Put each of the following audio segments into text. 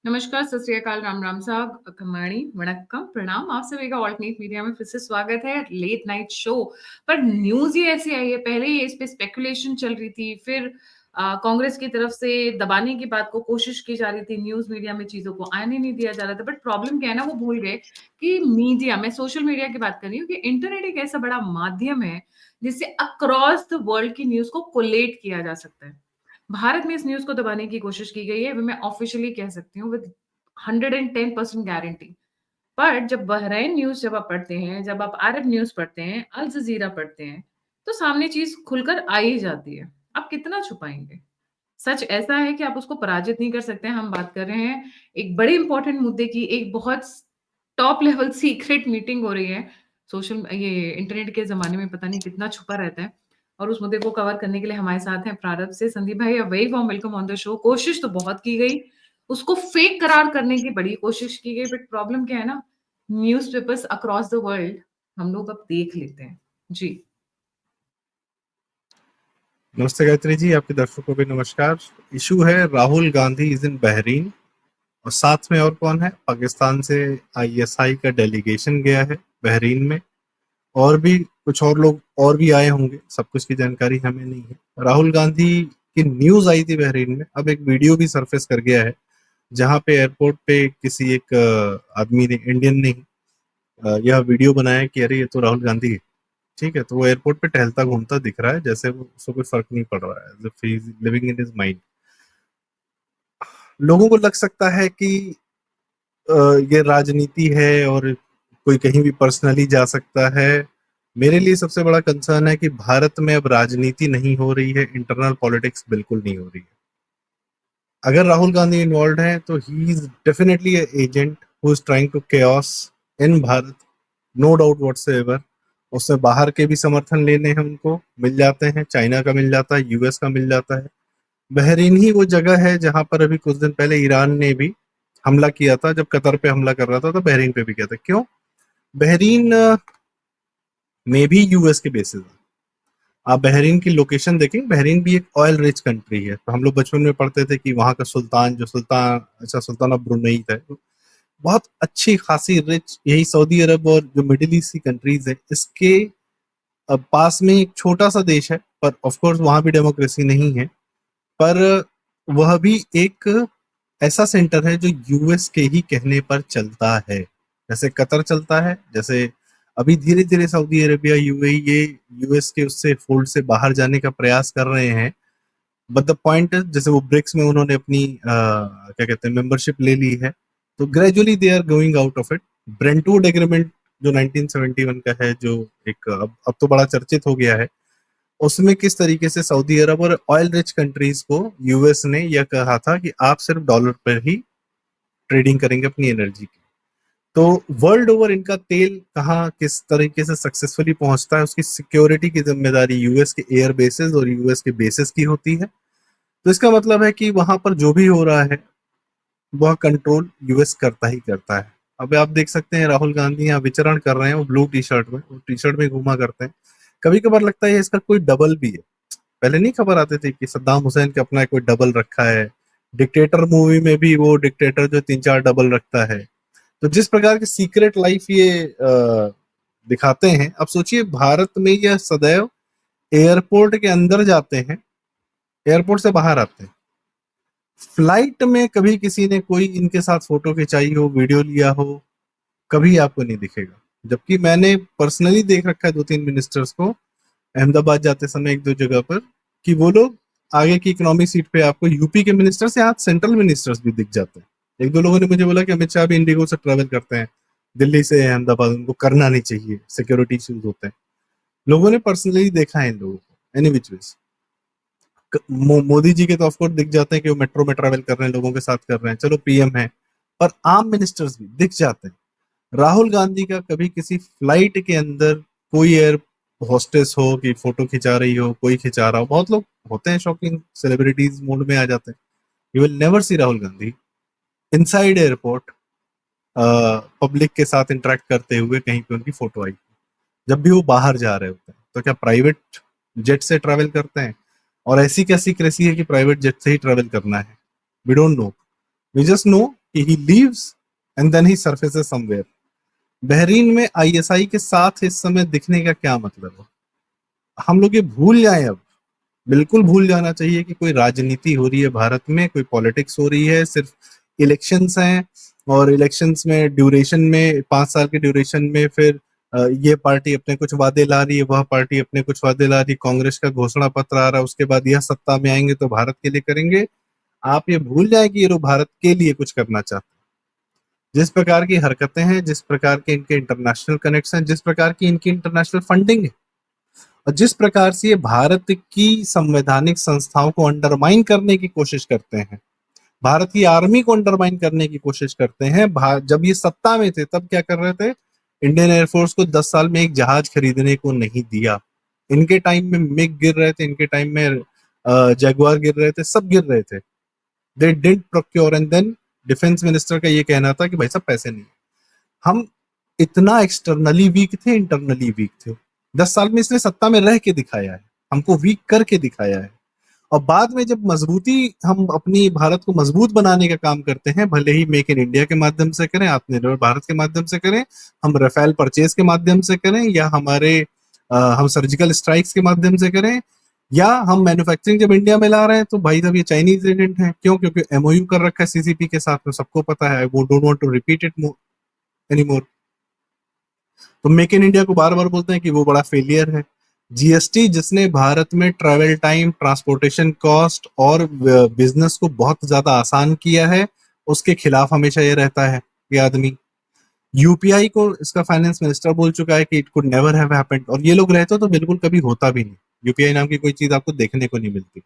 नमस्कार, सत श्री अकाल, राम राम साहब, कमाणी, वणक्कम, प्रणाम। आप सभी का ऑल्टरनेट मीडिया में फिर से स्वागत है। लेट नाइट शो पर न्यूज ही ऐसी आई है। पहले ही इस पे स्पेकुलेशन चल रही थी, फिर कांग्रेस की तरफ से दबाने की बात को कोशिश की जा रही थी, न्यूज मीडिया में चीजों को आने नहीं दिया जा रहा था। बट प्रॉब्लम क्या है ना, वो भूल गए कि मीडिया, मैं सोशल मीडिया की बात कर रही हूँ, कि इंटरनेट एक ऐसा बड़ा माध्यम है जिससे अक्रॉस द वर्ल्ड की न्यूज को कोलेट किया जा सकता है। भारत में इस न्यूज़ को दबाने की कोशिश की गई है, मैं ऑफिशियली कह सकती हूँ विद 110% गारंटी। पर जब बहरीन न्यूज़ जब आप पढ़ते हैं, जब आप अरब न्यूज़ पढ़ते हैं, अल जज़ीरा पढ़ते हैं, तो सामने चीज़ खुलकर आ ही जाती है। आप कितना छुपाएँगे? सच ऐसा है कि आप उसको पराजित नहीं कर सकते हैं। हम बात कर रहे हैं एक बड़े इंपॉर्टेंट मुद्दे की, एक बहुत टॉप लेवल सीक्रेट मीटिंग हो रही है। सोशल ये इंटरनेट के ज़माने में पता नहीं कितना छुपा रहता है। और उस मुद्दे को कवर करने के लिए हमारे साथ हैं प्रारंभ से संदीप भाई। A very warm welcome on the show. कोशिश तो बहुत की गई, उसको फेक करार करने की बड़ी कोशिश की गई, बट प्रॉब्लम क्या है ना, न्यूज़पेपर्स अक्रॉस द वर्ल्ड हम लोग अब देख लेते हैं। जी। नमस्ते गायत्री जी, आपके दर्शकों को भी नमस्कार। इशू है Rahul Gandhi is in Bahrain, और साथ में और कौन है? पाकिस्तान से आईएसआई का डेलीगेशन गया है बहरीन में, और भी कुछ और लोग और भी आए होंगे। सब कुछ की जानकारी हमें नहीं है। राहुल गांधी की न्यूज आई थी बहरीन में, अब एक वीडियो भी सरफेस कर गया है जहां पे एयरपोर्ट पे किसी एक आदमी ने, इंडियन ने यह वीडियो बनाया कि अरे ये तो राहुल गांधी है। ठीक है, तो वो एयरपोर्ट पे टहलता घूमता दिख रहा है, जैसे वो उसको कोई फर्क नहीं पड़ रहा है, लिविंग इन हिज माइंड। लोगों को लग सकता है कि अ, ये राजनीति है और कोई कहीं भी पर्सनली जा सकता है। मेरे लिए सबसे बड़ा कंसर्न है कि भारत में अब राजनीति नहीं हो रही है, इंटरनल पॉलिटिक्स बिल्कुल नहीं हो रही है। अगर राहुल गांधी इन्वॉल्व है तो he is definitely agent who is trying to chaos in Bharat, no doubt whatsoever. उससे बाहर के भी समर्थन लेने हैं, उनको मिल जाते हैं, चाइना का मिल जाता है, यूएस का मिल जाता है। बहरीन ही वो जगह है जहां पर अभी कुछ दिन पहले ईरान ने भी हमला किया था। जब कतर पे हमला कर रहा था तो बहरीन पे भी किया था। क्यों? बहरीन में भी यूएस के बेसिस हैं। आप बहरीन की लोकेशन देखें, बहरीन भी एक ऑयल रिच कंट्री है। तो हम लोग बचपन में पढ़ते थे कि वहां का सुल्तान, जो सुल्तान, अच्छा सुल्तान ऑफ ब्रुनई था, बहुत अच्छी खासी रिच, यही सऊदी अरब और जो मिडिल ईस्ट की कंट्रीज है, इसके पास में एक छोटा सा देश है, पर ऑफ कोर्स वहां भी डेमोक्रेसी नहीं है। पर वह भी एक ऐसा सेंटर है जो यूएस के ही कहने पर चलता है, जैसे कतर चलता है, जैसे अभी धीरे धीरे सऊदी अरेबिया, यूएई, ये यूएस के उससे फोल्ड से बाहर जाने का प्रयास कर रहे हैं। बट द पॉइंट इज, जैसे वो ब्रिक्स में उन्होंने अपनी क्या कहते हैं, मेंबरशिप ले ली है, तो gradually they are going out of it. Brentwood agreement जो 1971 का है, जो एक अब तो बड़ा चर्चित हो गया है, उसमें किस तरीके से सऊदी अरब और ऑयल रिच कंट्रीज को यूएस ने यह कहा था कि आप सिर्फ डॉलर पर ही ट्रेडिंग करेंगे अपनी एनर्जी की। तो वर्ल्ड ओवर इनका तेल कहाँ किस तरीके से सक्सेसफुली पहुंचता है, उसकी सिक्योरिटी की जिम्मेदारी यूएस के एयर बेसिस और यूएस के बेसिस की होती है। तो इसका मतलब है कि वहां पर जो भी हो रहा है वह कंट्रोल यूएस करता ही करता है। अब आप देख सकते हैं राहुल गांधी यहाँ विचरण कर रहे हैं, वो ब्लू टी शर्ट में, वो टी शर्ट में घूमा करते हैं। कभी कभार लगता है इसका कोई डबल भी है। पहले नहीं खबर आती थी कि सद्दाम हुसैन का अपना कोई डबल रखा है? डिक्टेटर मूवी में भी वो डिक्टेटर जो 3-4 डबल रखता है। तो जिस प्रकार की सीक्रेट लाइफ ये दिखाते हैं, अब सोचिए भारत में यह सदैव एयरपोर्ट के अंदर जाते हैं, एयरपोर्ट से बाहर आते हैं। फ्लाइट में कभी किसी ने कोई इनके साथ फोटो खिंचाई हो, वीडियो लिया हो, कभी आपको नहीं दिखेगा। जबकि मैंने पर्सनली देख रखा है 2-3 मिनिस्टर्स को अहमदाबाद जाते समय एक दो जगह पर, कि वो लोग आगे की इकोनॉमिक सीट पे, आपको यूपी के मिनिस्टर्स या सेंट्रल मिनिस्टर्स भी दिख जाते हैं। एक दो लोगों ने मुझे बोला कि अमित शाह भी इंडिगो से ट्रेवल करते हैं दिल्ली से अहमदाबाद, उनको करना नहीं चाहिए, सिक्योरिटी इश्यूज होते हैं। लोगों ने पर्सनली देखा है इन लोगों को। Any which ways, Modi ji के तो ऑफकोर्स दिख जाते हैं कि वो मेट्रो में ट्रेवल कर रहे हैं, लोगों के साथ कर रहे हैं, चलो पीएम है, पर आम मिनिस्टर्स भी दिख जाते हैं। राहुल गांधी का कभी किसी फ्लाइट के अंदर कोई एयर होस्टेस हो कि फोटो खिंचा रही हो, कोई खिंचा रहा हो, बहुत लोग होते हैं शॉकिंग, सेलिब्रिटीज मोड में आ जाते हैं। You will never see Rahul Gandhi inside airport public के साथ इंटरेक्ट करते हुए कहीं पे उनकी फोटो आई। जब भी वो बाहर जा रहे होते हैं तो क्या प्राइवेट जेट से ट्रेवल करते हैं? और ऐसी कैसी क्रेसी है कि प्राइवेट जेट से ही ट्रेवल करना है? We don't know. We just know कि he leaves and then he surfaces somewhere. Bahrain में आईएसआई के साथ इस समय दिखने का क्या मतलब है? हम लोग ये भूल जाएं अब, बिल्कुल भूल जाना चाहिए कि कोई राजनीति हो रही है भारत में, कोई पॉलिटिक्स हो रही है, सिर्फ इलेक्शंस हैं और इलेक्शंस में ड्यूरेशन में 5 साल के ड्यूरेशन में फिर ये पार्टी अपने कुछ वादे ला रही है, वह पार्टी अपने कुछ वादे ला रही है, कांग्रेस का घोषणा पत्र आ रहा है, उसके बाद यह सत्ता में आएंगे तो भारत के लिए करेंगे। आप ये भूल जाए कि ये लोग भारत के लिए कुछ करना चाहते हैं। जिस प्रकार की हरकतें हैं, जिस प्रकार के इनके इंटरनेशनल कनेक्शन, जिस प्रकार की इनकी इंटरनेशनल फंडिंग है और जिस प्रकार से ये भारत की संवैधानिक संस्थाओं को अंडरमाइन करने की कोशिश करते हैं, भारत की आर्मी को अंडरमाइन करने की कोशिश करते हैं। जब ये सत्ता में थे तब क्या कर रहे थे? इंडियन एयरफोर्स को 10 साल में एक जहाज खरीदने को नहीं दिया। इनके टाइम में मिग गिर रहे थे, इनके टाइम में जगुआर गिर रहे थे, सब गिर रहे थे। They didn't procure and then defence minister का ये कहना था कि भाई साहब पैसे नहीं। हम इतना एक्सटर्नली वीक थे, इंटरनली वीक थे। 10 साल में इसने सत्ता में रह के दिखाया है, हमको वीक करके दिखाया है। और बाद में जब मजबूती, हम अपनी भारत को मजबूत बनाने का काम करते हैं, भले ही मेक इन इंडिया के माध्यम से करें, आत्मनिर्भर भारत के माध्यम से करें, हम राफेल परचेज के माध्यम से करें, या हम सर्जिकल स्ट्राइक्स के माध्यम से करें, या हम मैन्युफैक्चरिंग जब इंडिया में ला रहे हैं, तो भाई साहब ये चाइनीज एजेंट हैं। क्यों? क्योंकि एमओयू कर रखा है सीसीपी के साथ में, सबको पता है। वो don't want to repeat it anymore. तो मेक इन इंडिया को बार बार बोलते हैं कि वो बड़ा फेलियर है। जीएसटी जिसने भारत में ट्रैवल टाइम, ट्रांसपोर्टेशन कॉस्ट और बिजनेस को बहुत ज्यादा आसान किया है, उसके खिलाफ हमेशा ये रहता है ये आदमी। यूपीआई को इसका फाइनेंस मिनिस्टर बोल चुका है कि it could never have happened, और ये लोग रहते तो बिल्कुल कभी होता भी नहीं। यूपीआई नाम की कोई चीज आपको देखने को नहीं मिलती।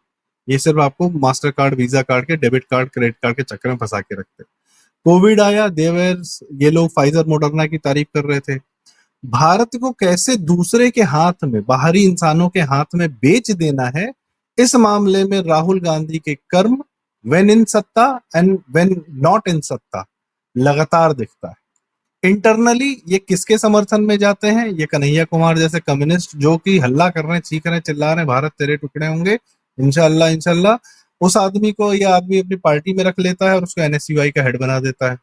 ये सिर्फ आपको मास्टर कार्ड, वीजा कार्ड के, डेबिट कार्ड, क्रेडिट कार्ड के चक्कर में फंसा के रखते। कोविड आया, देवर ये लोग फाइजर, मोडर्ना की तारीफ कर रहे थे। भारत को कैसे दूसरे के हाथ में, बाहरी इंसानों के हाथ में बेच देना है, इस मामले में राहुल गांधी के कर्म व्हेन इन सत्ता एंड व्हेन नॉट इन सत्ता लगातार दिखता है। इंटरनली ये किसके समर्थन में जाते हैं? ये कन्हैया कुमार जैसे कम्युनिस्ट जो कि हल्ला कर रहे हैं, चीख रहे हैं, चिल्ला रहे हैं, भारत तेरे टुकड़े होंगे, इंशाल्लाह इंशाल्लाह। उस आदमी को ये आदमी अपनी पार्टी में रख लेता है और उसको एनएसयूआई का हेड बना देता है।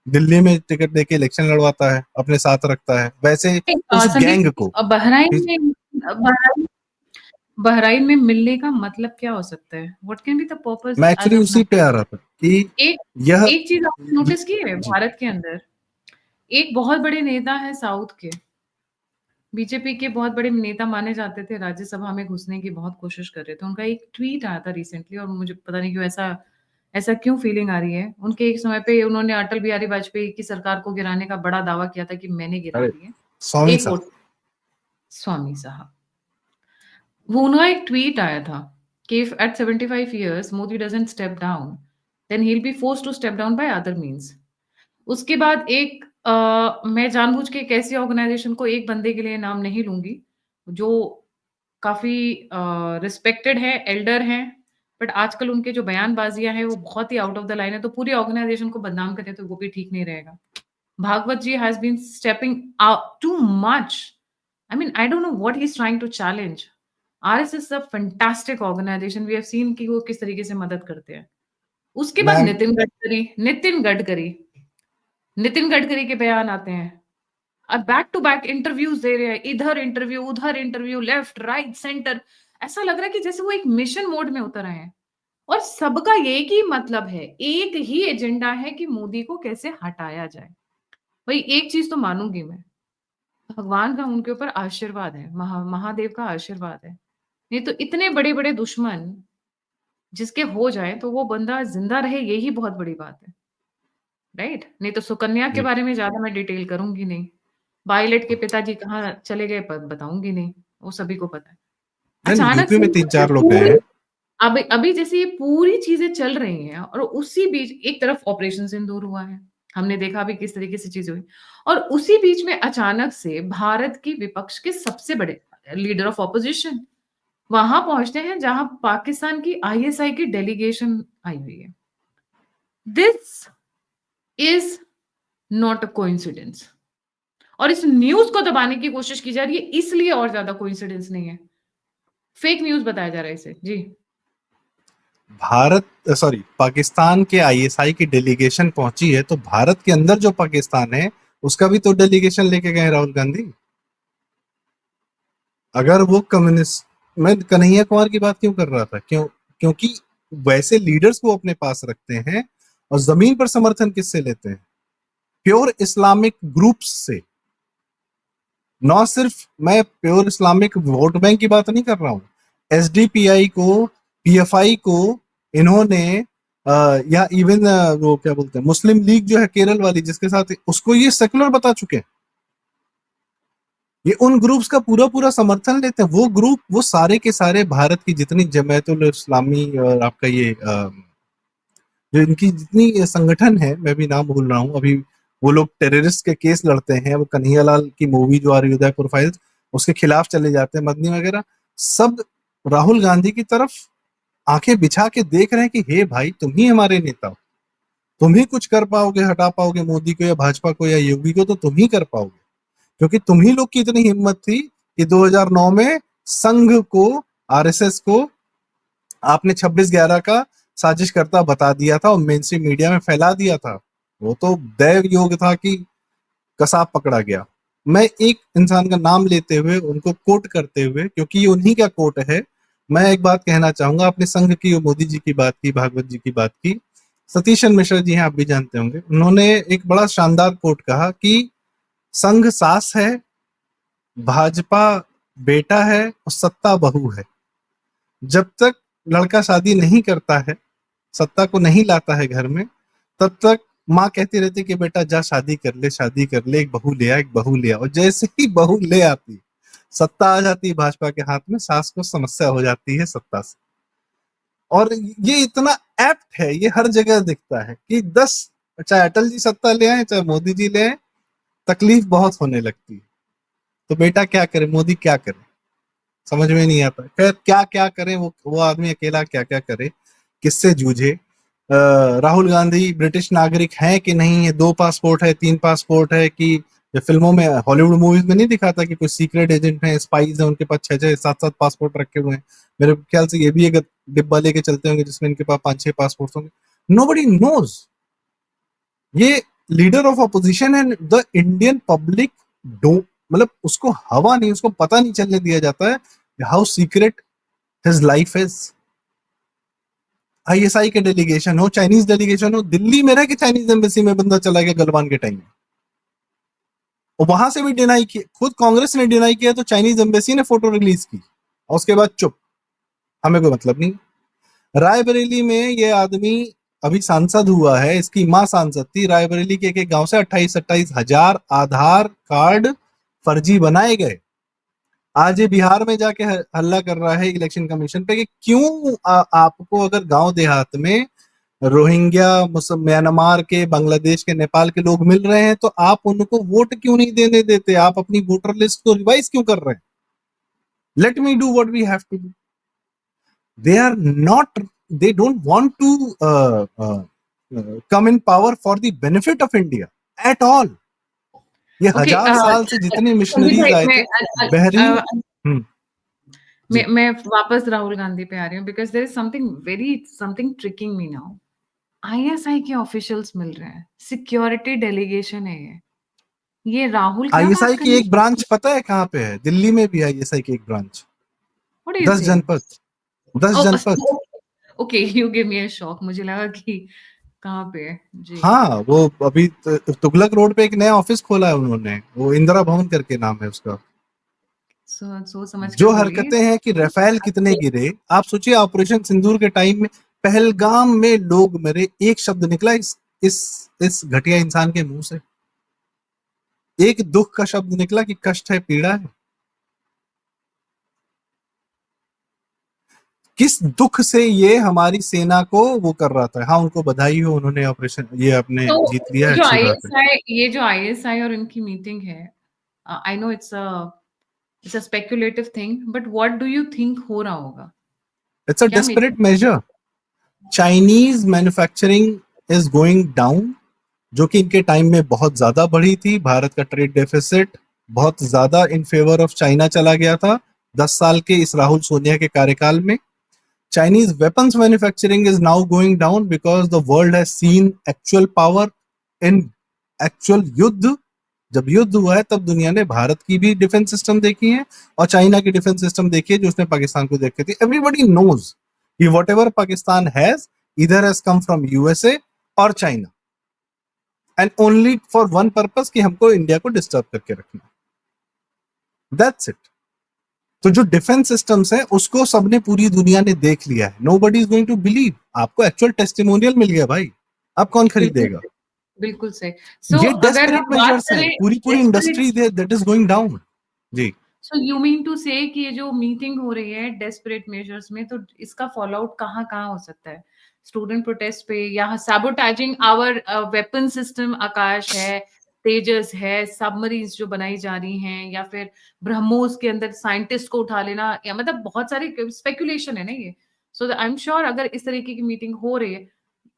दिल्ली में टिकट देके इलेक्शन लड़वाता है, अपने साथ रखता है, वैसे उस संदीप गैंग जी, को। बहराइन में मिलने का मतलब क्या हो सकता है? What can be the purpose मैं एज एक्चुअली ऑफ उसी नाउ? पे आ रहा था कि एक यह एक चीज आपने नोटिस की है जी, भारत के अंदर, एक बहुत बड़े नेता है साउथ के, बीजेपी के बहुत बड़े नेता माने जाते थे, राज्यसभा में घुसने की बहुत कोशिश कर रहे थे। उनका एक ट्वीट आया था रिसेंटली और मुझे पता नहीं क्यों ऐसा ऐसा क्यों फीलिंग आ रही है। उनके एक समय पे उन्होंने अटल बिहारी वाजपेयी की सरकार को गिराने का बड़ा दावा किया था कि मैंने गिरा अरे दी है। स्वामी एक साहब, कोट, स्वामी साहब, वो उनका एक ट्वीट आया था कि if at 75 years Modi doesn't step down then he will be forced to step down by other means. उसके बाद मैं जानबूझ के एक ऐसी ऑर्गेनाइजेशन को एक बंदे के लिए नाम नहीं लूंगी जो काफी रिस्पेक्टेड है, एल्डर हैं, बट आजकल उनके जो बयानबाजियां हैं वो बहुत ही आउट ऑफ द लाइन है, तो पूरी ऑर्गेनाइजेशन को बदनाम करें तो वो भी ठीक नहीं रहेगा। Bhagwat ji has been stepping out too much. I mean I don't know what he is trying to challenge. RSS is a fantastic organisation, we have seen कि वो किस तरीके से मदद करते हैं। उसके बाद मैम नितिन गडकरी के बयान आते हैं, अब बैक टू बैक इंटरव्यूज दे रहे हैं, इधर इंटरव्यू, उधर इंटरव्यू, लेफ्ट राइट सेंटर। ऐसा लग रहा है कि जैसे वो एक मिशन मोड में उतर आए हैं और सबका एक ही मतलब है, एक ही एजेंडा है कि मोदी को कैसे हटाया जाए। भाई एक चीज तो मानूंगी मैं, भगवान का उनके ऊपर आशीर्वाद है, महादेव का आशीर्वाद है। नहीं तो इतने बड़े बड़े दुश्मन जिसके हो जाए तो वो बंदा जिंदा रहे, यही बहुत बड़ी बात है। राइट? नहीं तो सुकन्या के जी, बारे में ज़्यादा मैं डिटेल करूँगी नहीं। पायलट के पिताजी कहाँ चले गए प बताऊँगी नहीं, वो सभी को पता है। नहीं, अचानक यूपी से में ये 3-4 लोग गए पूरी हैं। अभी अभी जैसे ये पूरी चीज़ें चल रही हैं और उसी बीच एक तरफ ऑपरेशन सिंदूर हुआ है। हमने देखा अभी किस तरीके से चीज़ें हुई और उसी बीच में अचानक से भारत की विपक्ष के सबसे बड़े लीडर ऑफ ऑपोजिशन वहाँ पहुँचते हैं जहाँ पाकिस्तान की आईएसआई की डेलीगेशन आई हुई है। This is not a coincidence. और इस न्यूज़ को दबाने की कोशिश की जा रही है, इसलिए और ज़्यादा कोइंसिडेंस नहीं है। फेक न्यूज़ बताया जा रहा है इसे। जी। पाकिस्तान के आईएसआई की डेलीगेशन पहुंची है, तो भारत के अंदर जो पाकिस्तान है उसका भी तो डेलीगेशन लेके गए राहुल गांधी। अगर वो कम्युनिस्ट, मैं कन्हैया कुमार की बात क्यों कर रहा था, क्योंकि वैसे लीडर्स को अपने पास रखते हैं और जमीन पर समर्थन किससे लेते हैं? प्योर इस्लामिक ग्रुप्स से। न सिर्फ मैं प्योर इस्लामिक वोट बैंक की बात नहीं कर रहा हूँ, एसडीपीआई को, पीएफआई को इन्होंने या इवन वो क्या बोलते हैं मुस्लिम लीग जो है केरल वाली, जिसके साथ उसको ये सेकुलर बता चुके हैं। ये उन ग्रुप्स का पूरा पूरा समर्थन लेते हैं। वो ग्रुप, वो सारे के सारे भारत की जितनी जमायतुल इस्लामी और आपका ये जो इनकी जितनी संगठन है, मैं भी नाम भूल रहा हूँ अभी, वो लोग टेररिस्ट के केस लड़ते हैं, वो कन्हैयालाल की मूवी जो आ रही है उदयपुर फाइल्स, उसके खिलाफ चले जाते हैं, मदनी वगैरह, सब राहुल गांधी की तरफ आंखें बिछा के देख रहे हैं कि हे भाई तुम ही हमारे नेता हो, तुम ही कुछ कर पाओगे, हटा पाओगे मोदी को या भाजपा को या योगी को, तो तुम ही कर पाओगे। क्योंकि तुम ही लोग की इतनी हिम्मत थी कि 2009 में संघ को, आरएसएस को आपने 26/11 का साजिश करता बता दिया था और मेन स्ट्रीम मीडिया में फैला दिया था। वो तो दैव योग था कि कसाब पकड़ा गया। मैं एक इंसान का नाम लेते हुए, उनको कोट करते हुए, क्योंकि ये उन्हीं का कोट है, मैं एक बात कहना चाहूंगा। अपने संघ की, मोदी जी की बात की, भागवत जी की बात की, सतीशन मिश्रा जी हैं, आप भी जानते होंगे, उन्होंने एक बड़ा शानदार कोट कहा कि संघ सास है, भाजपा बेटा है और सत्ता बहू है। जब तक लड़का शादी नहीं करता है, सत्ता को नहीं लाता है घर में, तब तक माँ कहती रहती कि बेटा जा शादी कर ले, शादी कर ले, एक बहू ले आ, एक बहू ले आ। और जैसे ही बहू ले आती, सत्ता आ जाती है भाजपा के हाथ में, सास को समस्या हो जाती है सत्ता से। और ये इतना एप्ट है, ये हर जगह दिखता है कि 10, चाहे अटल जी सत्ता ले आए, चाहे मोदी जी ले आए, तकलीफ बहुत होने लगती है। तो बेटा क्या करे, मोदी क्या करे, समझ में नहीं आता। खैर क्या क्या करे वो आदमी अकेला क्या क्या करे, किससे जूझे। राहुल गांधी ब्रिटिश नागरिक हैं कि नहीं है, 2 पासपोर्ट है, 3 पासपोर्ट है, कि फिल्मों में, हॉलीवुड मूवीज में नहीं दिखाता कि कोई सीक्रेट एजेंट है, स्पाइज है, उनके पास 6-6 7-7 पासपोर्ट रखे हुए हैं। मेरे ख्याल से ये भी एक डिब्बा लेके चलते होंगे जिसमें इनके पास 5-6 पासपोर्ट होंगे। Nobody knows. ये लीडर ऑफ अपोजिशन है, द इंडियन पब्लिक डो, मतलब उसको हवा नहीं, उसको पता नहीं चलने दिया जाता है how secret his life is. ISI के डेलीगेशन हो, चाइनीज डेलीगेशन हो, दिल्ली में रह के चाइनीज एम्बेसी में बंदा चला गया गलवान के टाइम में, और वहां से भी डिनाई किया, खुद कांग्रेस ने डिनाई किया, तो चाइनीज एम्बेसी ने फोटो रिलीज की और उसके बाद चुप, हमें कोई मतलब नहीं। रायबरेली में ये आदमी अभी सांसद हुआ है, इसकी मां सांसद थी। रायबरेली के एक गांव से 28-28 हजार आधार कार्ड फर्जी बनाए गए। आज ये बिहार में जाके हल्ला कर रहा है इलेक्शन कमीशन पे कि क्यों आपको अगर गांव देहात में रोहिंग्या, म्यांमार के, बांग्लादेश के, नेपाल के लोग मिल रहे हैं, तो आप उनको वोट क्यों नहीं देने देते, आप अपनी वोटर लिस्ट को रिवाइज क्यों कर रहे हैं? Let me do what we have to do. they are not they don't want to come in power for the benefit of India at all. ये ओके, 1000 साल से जितने संदीप मिशनरीज भाई, आए थे, बहरीन। हम्म, जी। मैं वापस राहुल गांधी पे आ रही हूँ, because there is something tricking me now. ISI के ऑफिशियल्स मिल रहे हैं, सिक्योरिटी डेलीगेशन है ये राहुल क्या बात आईएसआई की करने? एक ब्रांच पता है कहाँ पे है? दिल्ली में भी आईएसआई की एक branch. What are you 10 saying? Janpath, 10 Janpath. Okay, you give me a shock, मुझे लगा कि कहाँ पे है जी। हाँ, वो अभी तुगलक रोड पे एक नया ऑफिस खोला है उन्होंने, वो इंदिरा भवन करके नाम है उसका। सोच समझ कर जो बोलिए। हरकतें हैं कि रफेल कितने गिरे, आप सोचिए ऑपरेशन सिंदूर के टाइम में पहलगाम में लोग मरे, एक शब्द निकला इस घटिया इंसान के मुंह से, एक दुख का शब्द निकला कि कष्ट है, पीड़ा है। किस दुख से ये हमारी सेना को वो कर रहा था। हाँ, उनको बधाई हो, उन्होंने ऑपरेशन ये अपने तो जीत लिया, अच्छी बात है। ये जो आईएसआई और इनकी मीटिंग है, I know it's a speculative thing, but what do you think हो रहा होगा? इट्स अ क्या desperate meeting? Major. Chinese manufacturing is going down, जो कि इनके टाइम में बहुत ज्यादा बढ़ी थी। भारत का ट्रेड डेफिसिट बहुत ज्यादा इन फेवर ऑफ चाइना चला गया था 10 साल के इस राहुल सोनिया के कार्यकाल में। Chinese weapons manufacturing is now going down because the world has seen actual power in actual युद्ध. जब युद्ध हुआ है तब दुनिया ने भारत की भी डिफेंस सिस्टम देखी है और चाइना की डिफेंस सिस्टम देखी है जो उसने पाकिस्तान को देखी थी. एवरीबडी नोज कि वॉट एवर पाकिस्तान हैज इधर हैज कम फ्रॉम यूएसए और China and only for one purpose कि हमको इंडिया को डिस्टर्ब करके रखना. That's it. तो जो डिफेंस सिस्टम्स है उसको सबने पूरी दुनिया ने देख लिया है. Nobody is going to believe. आपको एक्चुअल टेस्टिमोनियल मिल गया भाई, अब कौन बिल्कुल खरीदेगा? सही, बिल्कुल सही। सो ये अगर डेस्परेट हम बात मेजर्स हैं, करें पूरी पूरी desperate, industry that is going down. जी. So you mean to say कि ये जो मीटिंग हो रही है डेस्परेट मेजर्स में, तो इसका फॉल आउट कहाँ कहाँ हो सकता है? स्टूडेंट प्रोटेस्ट पे, या सैबोटेजिंग आवर वेपन सिस्टम आकाश है, तेजस है, सबमरीन्स जो बनाई जा रही हैं, या फिर ब्रह्मोस के अंदर साइंटिस्ट को उठा लेना, या मतलब बहुत सारी स्पेकुलेशन है ना ये. सो आई एम श्योर अगर इस तरीके की मीटिंग हो रही है,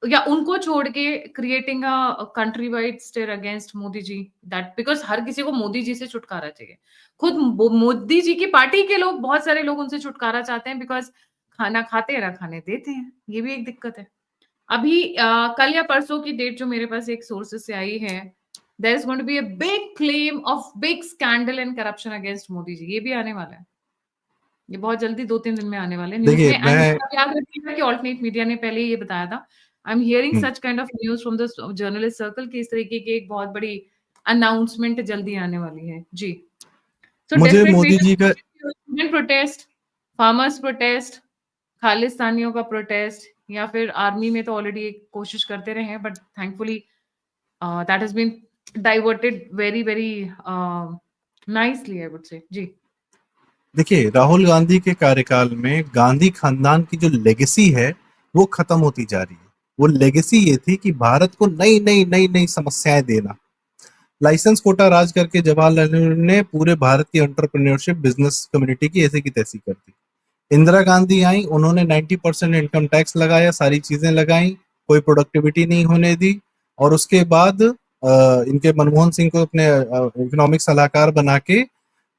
या उनको छोड़ के creating a country wide stir against Modi ji, that because हर किसी को मोदी जी से छुटकारा चाहिए. खुद मोदी जी की पार्टी के लोग, बहुत सारे लोग उनसे छुटकारा चाहते हैं, बिकॉज खाना खाते हैं ना खाने देते हैं, ये भी एक दिक्कत है. अभी कल या परसों की डेट जो मेरे पास एक सोर्सेस से आई है, there is going to be a big claim of big scandal and corruption against Modi ji. ये भी आने वाला है, ये बहुत जल्दी 2-3 दिन में आने वाले हैं न्यूज़ देखिए में. एंड मैं आप याद रखिएगा कि ऑल्टरनेट मीडिया ने पहले ही ये बताया था. I am hearing hmm, such kind of news from the journalist circle कि इस तरीके की एक बहुत बड़ी अनाउंसमेंट जल्दी आने वाली है. जी. सो मुझे डेस्परेट मोदी जी का measures, student protest, farmers protest, खालिस्तानियों का प्रोटेस्ट, या फिर आर्मी में तो ऑलरेडी एक कोशिश करते रहे हैं, but thankfully that has been diverted very very nicely, I would say. जी. देखिए राहुल गांधी के कार्यकाल में गांधी खानदान की जो लेगेसी है वो खत्म होती जा रही है. वो लेगेसी ये थी कि भारत को नई नई नई नई समस्याएं देना. लाइसेंस कोटा राज करके जवाहरलाल नेहरू ने पूरे भारत की एंटरप्रेन्योरशिप बिजनेस कम्युनिटी की ऐसे की तैसी कर दी. इंदिरा गांधी आई, उन्होंने 90% इनकम टैक्स लगाया, सारी चीजें लगाई, कोई प्रोडक्टिविटी नहीं होने दी. और उसके बाद इनके मनमोहन सिंह को अपने इकोनॉमिक सलाहकार बना के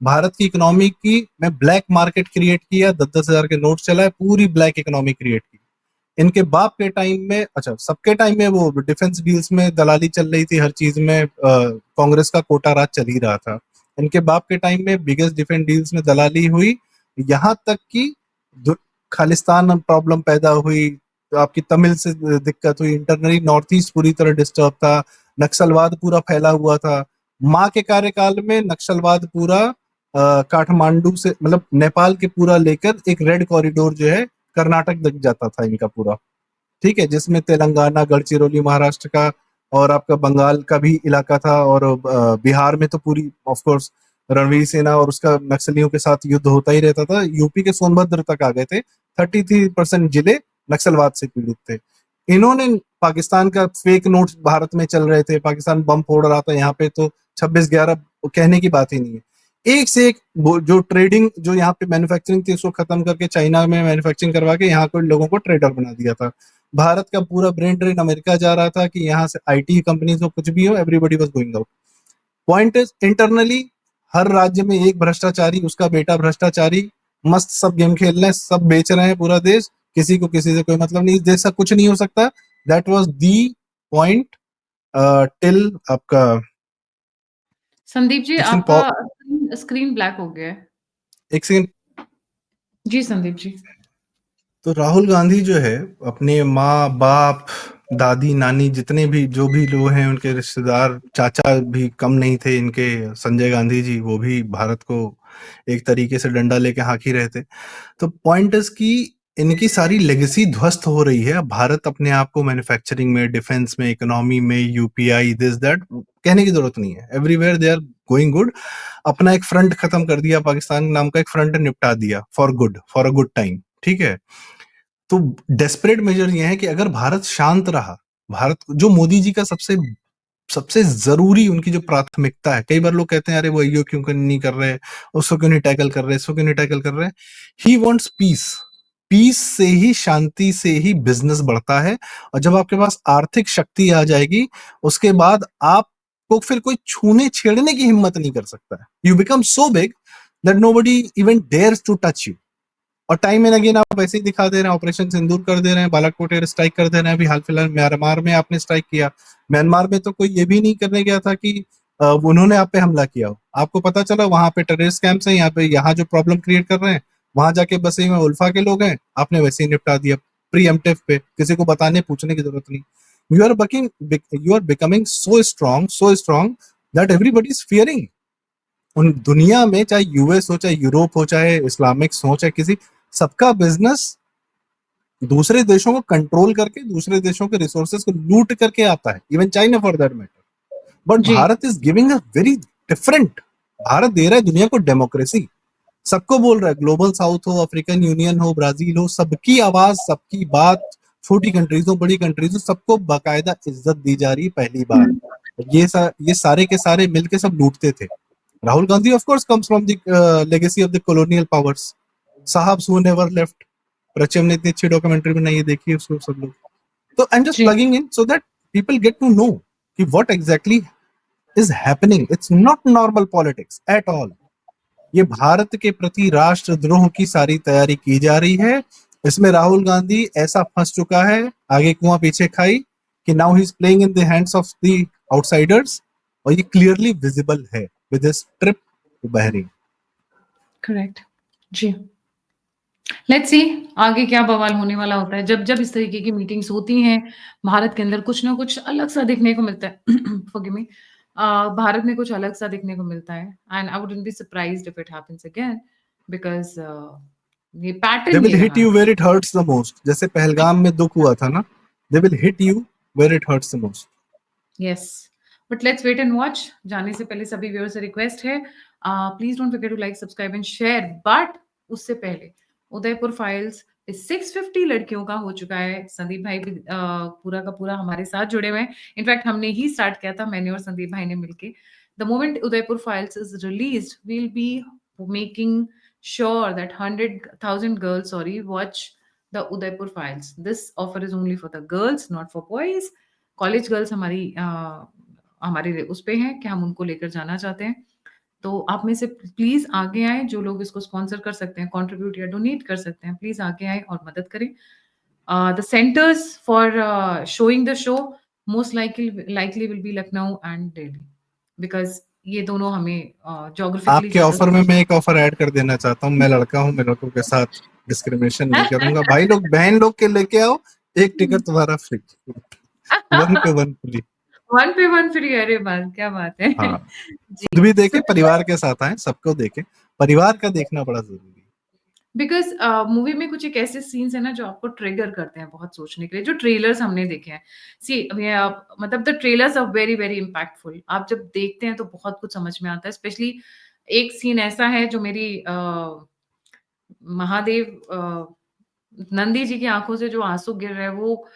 भारत की इकोनॉमी की मैं ब्लैक मार्केट क्रिएट किया. 10-10 हजार के नोट चलाए, पूरी ब्लैक इकोनॉमी क्रिएट की. इनके बाप के टाइम में, अच्छा सबके टाइम में वो डिफेंस डील्स में दलाली चल रही थी, हर चीज में कांग्रेस का कोटा राज चल ही रहा था. इनके बाप के टाइम में बिगेस्ट डिफेंस डील्स में दलाली हुई. यहाँ तक कि खालिस्तान प्रॉब्लम पैदा हुई, तो आपकी तमिल से दिक्कत हुई, इंटरनली नॉर्थ ईस्ट पूरी तरह डिस्टर्ब था, नक्सलवाद पूरा फैला हुआ था. माँ के कार्यकाल में नक्सलवाद पूरा काठमांडू से मतलब नेपाल के पूरा लेकर एक रेड कॉरिडोर जो है कर्नाटक तक जाता था इनका पूरा. ठीक है, जिसमें तेलंगाना, गढ़चिरौली महाराष्ट्र का और आपका बंगाल का भी इलाका था. और बिहार में तो पूरी ऑफ कोर्स रणवीर सेना और उसका नक्सलियों के साथ युद्ध होता ही रहता था. यूपी के सोनभद्र तक आ गए थे. 33% जिले नक्सलवाद से पीड़ित थे. इन्होंने पाकिस्तान का फेक नोट्स भारत में चल रहे थे, पाकिस्तान बम फोड़ रहा था यहाँ पे, तो 26/11 कहने की बात ही नहीं है. एक से एक जो ट्रेडिंग, जो यहाँ पे मैन्युफैक्चरिंग थी उसको खत्म करके चाइना में मैन्युफैक्चरिंग करवा के यहाँ के लोगों को ट्रेडर बना दिया था. भारत का पूरा ब्रेन ड्रेन अमेरिका जा रहा था कि यहाँ से आईटी कंपनीज हो, कुछ भी हो, everybody was going out. Point is internally हर राज्य में एक भ्रष्टाचारी, उसका बेटा भ्रष्टाचारी, मस्त सब गेम खेल रहे हैं, सब बेच रहे हैं पूरा देश, किसी को किसी से कोई मतलब नहीं. इस देश का कुछ नहीं हो सकता. That was the point till आपका संदीप जी, एक आपका सेकंड, स्क्रीन ब्लैक हो गया है. एक सेकंड. जी संदीप जी. तो राहुल गांधी जो है अपने माँ बाप दादी नानी जितने भी जो भी लोग हैं उनके रिश्तेदार, चाचा भी कम नहीं थे इनके, संजय गांधी जी, वो भी भारत को एक तरीके से डंडा लेके हाँक ही रहे थे. तो पॉइंट इज कि इनकी सारी लेगेसी ध्वस्त हो रही है. भारत अपने आप को मैन्युफैक्चरिंग में, डिफेंस में, इकोनॉमी में, यूपीआई, दिस दैट कहने की जरूरत नहीं है. Everywhere they are going good. अपना एक फ्रंट खत्म कर दिया, पाकिस्तान नाम का एक फ्रंट निपटा दिया for good, for a good time. ठीक है. तो डेस्परेट मेजर ये है कि अगर भारत शांत रहा, भारत जो मोदी जी का सबसे सबसे जरूरी उनकी जो प्राथमिकता है, कई बार लोग कहते हैं अरे वो यो क्यों नहीं कर रहे, उसको क्यों नहीं टैकल कर रहे, इसको क्यों नहीं टैकल कर रहे. He wants piece. पीस से ही, शांति से ही बिजनेस बढ़ता है. और जब आपके पास आर्थिक शक्ति आ जाएगी, उसके बाद आपको फिर कोई छूने छेड़ने की हिम्मत नहीं कर सकता है. You become so big that nobody even dares to touch you. और टाइम एंड अगेन आप वैसे ही दिखा दे रहे हैं, ऑपरेशन सिंदूर कर दे रहे हैं, बालाकोट एयर स्ट्राइक कर दे रहे हैं, अभी हाल फिलहाल म्यांमार में आपने स्ट्राइक किया। म्यांमार में तो कोई ये भी नहीं करने गया था कि उन्होंने आप पे हमला किया हो, आपको पता चला वहां पे टेररिस्ट कैंप्स हैं, यहाँ जो प्रॉब्लम क्रिएट कर रहे हैं वहां जाके बसे हुए उल्फा के लोग हैं, आपने वैसे ही निपटा दिया प्रीएम्प्टिव पे, किसी को बताने पूछने की जरूरत नहीं। You are becoming so strong that everybody is fearing. उन दुनिया में चाहे यूएस हो, चाहे यूरोप हो, चाहे इस्लामिक्स हो, चाहे किसी, सबका बिजनेस दूसरे देशों को कंट्रोल करके, दूसरे देशों के रिसोर्सेज को लूट करके आता है, even China for that matter. But जी Bharat is giving a very different. Bharat दे रहा है दुनिया को डेमोक्रेसी, सबको बोल रहा है, ग्लोबल साउथ हो, अफ्रीकन यूनियन हो, ब्राजील हो, सबकी आवाज, सबकी बात, छोटी कंट्रीज हो, बड़ी कंट्रीज हो, सबको बाकायदा इज्जत दी जा रही है पहली बार। ये सारे के सारे मिलके सब लूटते थे। Rahul Gandhi of course comes from the legacy of the colonial powers, साहब हु नेवर लेफ्ट। प्रचम ने इतनी अच्छी डॉक्यूमेंट्री बनाई है, देखिए उसको सब लोग। तो आई एम जस्ट जी plugging in so that people get to know कि what exactly is happening. It's not normal politics at all. ये भारत के प्रति राष्ट्रद्रोह की सारी तैयारी की जा रही है। इसमें राहुल गांधी ऐसा फंस चुका है, आगे कुआं पीछे खाई, कि now he is playing in the hands of the outsiders, और ये क्लियरली विजिबल है with his trip to Bahrain. Correct जी। लेट्स सी आगे क्या बवाल होने वाला होता है। जब जब इस तरीके की मीटिंग्स होती हैं भारत के अंदर, कुछ ना कुछ अलग सा देखने को मिलता है। Forgive me. भारत में कुछ अलग सा देखने को मिलता है, and I wouldn't be surprised if it happens again, because ये दे पैटर्न विल ये हिट रहा यू है। Where it hurts the most, जैसे पहलगाम में दुख हुआ था ना, they will hit you where it hurts the most. Yes, but let's wait and watch. जाने से पहले सभी व्यूअर्स से रिक्वेस्ट है, please don't forget to like, subscribe and share. But उससे पहले उदयपुर फाइल्स 650 लड़कियों का हो चुका है। संदीप भाई भी पूरा का पूरा हमारे साथ जुड़े हुए हैं। इनफैक्ट हमने ही स्टार्ट किया था, मैंने और संदीप भाई ने मिलके। The moment Udaipur files is released, we will be making sure that 100,000 girls, sorry, watch the Udaipur files. This offer is only for the girls, not for boys. College girls हमारे उस पे हैं कि हम उनको लेकर जाना चाहते हैं। तो आप में से प्लीज आगे आए, जो लोग इसको स्पॉन्सर कर सकते हैं, कंट्रीब्यूट या डोनेट कर सकते हैं, प्लीज आगे आए और मदद करें। The centres for showing the show most likely will be Lucknow and Delhi, because ये दोनों हमें जोग्राफिकली आपके ज्यादा ऑफर में मैं एक ऑफर ऐड कर देना चाहता हूँ, मैं लड़का हूँ, मैं लड़कों के साथ डिस्क्रिमिनेशन नहीं करूंगा। भाई लोग बहन लोग के लेके आओ, एक टिकट तुम्हारा फ्री, 1 पे 1 फ्री। 1 पे 1 फ्री, अरे बात क्या बात है। हाँ, खुद जी, भी सो देखे, परिवार के साथ आए, सबको देखे, परिवार का देखना बड़ा जरूरी है। बिकॉज़ मूवी में कुछ एक ऐसे सीन्स हैं ना जो आपको ट्रिगर करते हैं बहुत सोचने के लिए, जो ट्रेलर्स हमने देखे हैं। सी मतलब the trailers are very, very impactful. आप जब देखते हैं तो बहुत कुछ समझ में आता है। स्पेशली एक सीन ऐसा है जो मेरी महादेव नंदी जी की आँखों से जो आँसू गिर रहे हैं, वो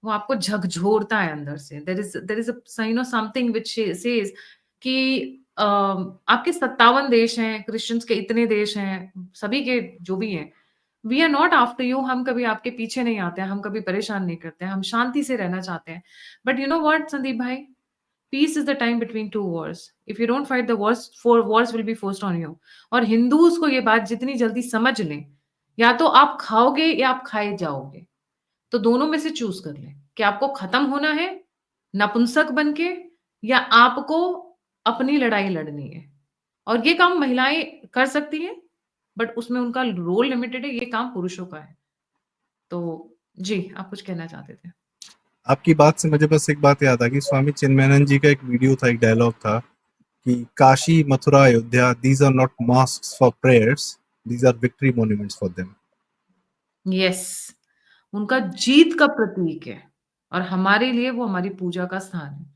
आपको झकझोरता है अंदर से। There is a sign of something which says कि आपके 57 देश हैं, क्रिश्चियंस के इतने देश हैं, सभी के जो भी हैं, we are not after you. हम कभी आपके पीछे नहीं आते हैं, हम कभी परेशान नहीं करते हैं, हम शांति से रहना चाहते हैं। But you know what Sandeep भाई, peace is the time between two wars. If you don't fight the wars, four wars will be forced on you. और हिंदूज को ये बात जितनी जल्दी समझ लें, या तो आप खाओगे या आप खाए जाओगे। तो दोनों में से चूज कर लें कि आपको खत्म होना है नपुंसक बन के, या आपको अपनी लड़ाई लड़नी है। और ये काम महिलाएं कर सकती हैं, बट उसमें उनका रोल लिमिटेड है, ये काम पुरुषों का है। तो जी, आप कुछ कहना चाहते थे? आपकी बात से मुझे बस एक बात याद आ गई, स्वामी चिन्मयानंद जी का एक वीडियो था, एक डायलॉग था कि Kashi, Mathura, Ayodhya, these are not mosques for prayers, these are victory monuments for them. Yes, उनका जीत का प्रतीक है और हमारे लिए वो हमारी पूजा का स्थान है।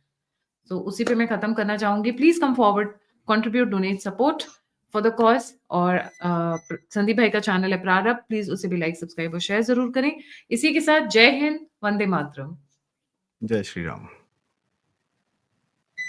तो उसी पे मैं खत्म करना चाहूंगी। Please come forward, contribute, donate, support for the cause. और संदीप भाई का चैनल है प्रारंभ, प्लीज उसे भी लाइक, सब्सक्राइब और शेयर जरूर करें। इसी के साथ जय हिंद, वंदे मातरम। जय श्री राम।